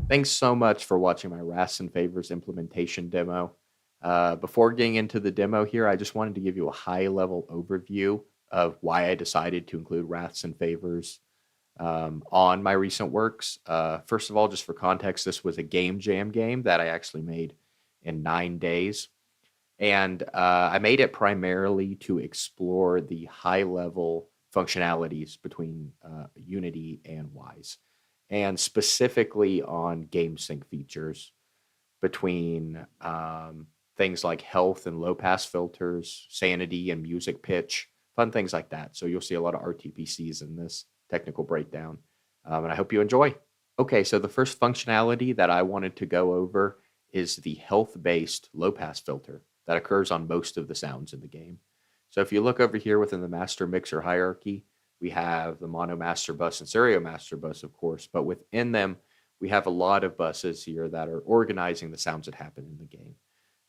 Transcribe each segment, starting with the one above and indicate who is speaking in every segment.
Speaker 1: Thanks so much for watching my Wraths and Favors implementation demo. Before getting into the demo here, I just wanted to give you a high-level overview of why I decided to include Wraths and Favors on my recent works. First of all, just for context, this was a game jam game that I actually made in 9 days. And I made it primarily to explore the high-level functionalities between Unity and Wise, and specifically on game sync features between things like health and low pass filters, sanity and music pitch, fun things like that. So you'll see a lot of RTPCs in this technical breakdown, and I hope you enjoy. Okay, so the first functionality that I wanted to go over is the health-based low pass filter that occurs on most of the sounds in the game. So if you look over here within the master mixer hierarchy, we have the mono master bus and stereo master bus, of course, but within them, we have a lot of buses here that are organizing the sounds that happen in the game.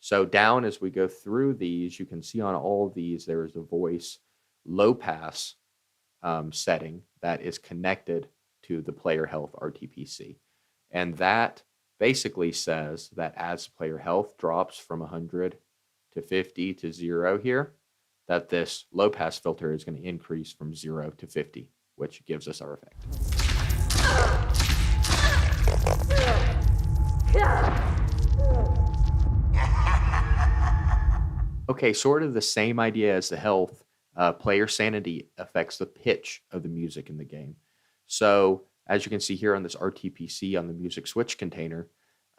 Speaker 1: So down as we go through these, you can see on all of these, there is a voice low pass setting that is connected to the player health RTPC. And that basically says that as player health drops from 100 to 50 to 0 here, that this low pass filter is going to increase from 0 to 50, which gives us our effect. Okay, sort of the same idea as the health. Player sanity affects the pitch of the music in the game. So as you can see here on this RTPC on the music switch container,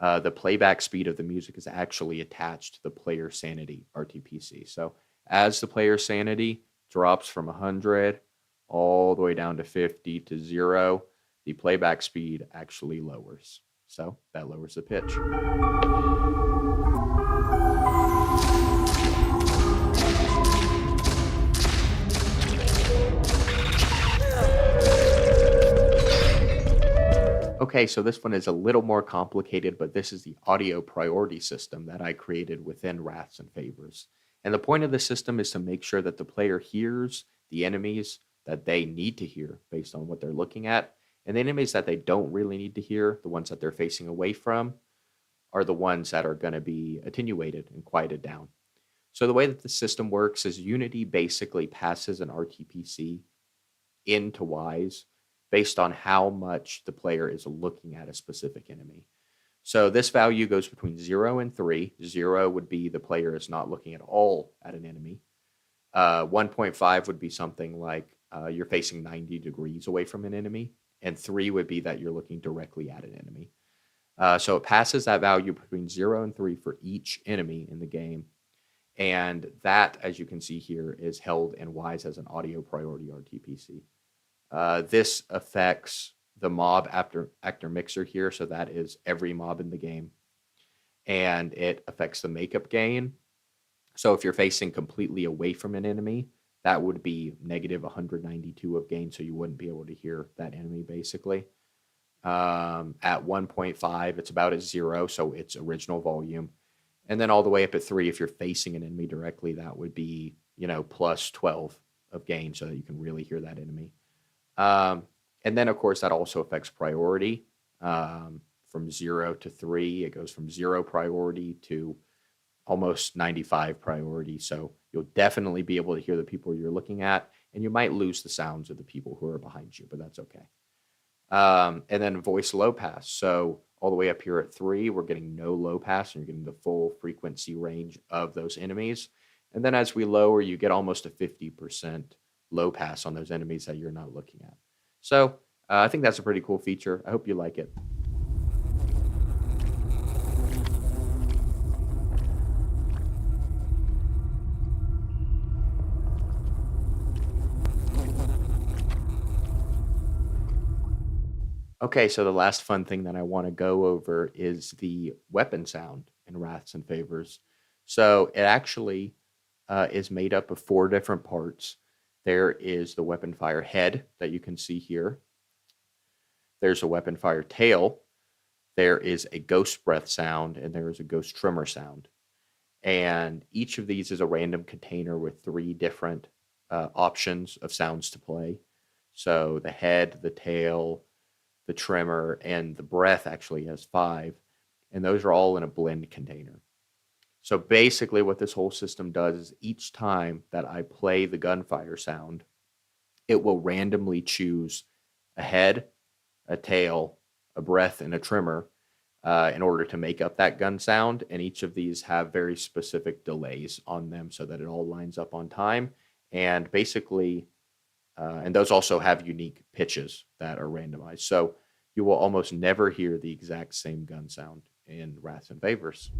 Speaker 1: the playback speed of the music is actually attached to the player sanity RTPC. So as the player sanity drops from 100 all the way down to 50 to 0, the playback speed actually lowers. So that lowers the pitch. Okay, so this one is a little more complicated, but this is the audio priority system that I created within Wraths and Favors. And the point of the system is to make sure that the player hears the enemies that they need to hear based on what they're looking at. And the enemies that they don't really need to hear, the ones that they're facing away from, are the ones that are going to be attenuated and quieted down. So the way that the system works is Unity basically passes an RTPC into Wise based on how much the player is looking at a specific enemy. So this value goes between 0 and 3. 0 would be the player is not looking at all at an enemy. 1.5 would be something like you're facing 90 degrees away from an enemy. And 3 would be that you're looking directly at an enemy. So it passes that value between 0 and 3 for each enemy in the game. And that, as you can see here, is held in Wise as an audio priority RTPC. This affects the mob actor mixer here, so that is every mob in the game. And it affects the makeup gain. So if you're facing completely away from an enemy, that would be negative 192 of gain, so you wouldn't be able to hear that enemy, basically. At 1.5, it's about at 0, so it's original volume. And then all the way up at 3, if you're facing an enemy directly, that would be, plus 12 of gain, so that you can really hear that enemy. And then, of course, that also affects priority. From 0 to 3, it goes from 0 priority to almost 95 priority. So you'll definitely be able to hear the people you're looking at, and you might lose the sounds of the people who are behind you, but that's okay. And then voice low pass. So all the way up here at 3, we're getting no low pass, and you're getting the full frequency range of those enemies. And then as we lower, you get almost a 50% low pass on those enemies that you're not looking at. So I think that's a pretty cool feature. I hope you like it. Okay, so the last fun thing that I want to go over is the weapon sound in Wraths and Favors. So it actually is made up of 4 different parts. There is the weapon fire head that you can see here. There's a weapon fire tail. There is a ghost breath sound, and there is a ghost tremor sound. And each of these is a random container with 3 different options of sounds to play. So the head, the tail, the tremor, and the breath actually has 5. And those are all in a blend container. So basically, what this whole system does is each time that I play the gunfire sound, it will randomly choose a head, a tail, a breath, and a tremor in order to make up that gun sound. And each of these have very specific delays on them so that it all lines up on time. And basically, and those also have unique pitches that are randomized. So you will almost never hear the exact same gun sound in Wraths and Favors.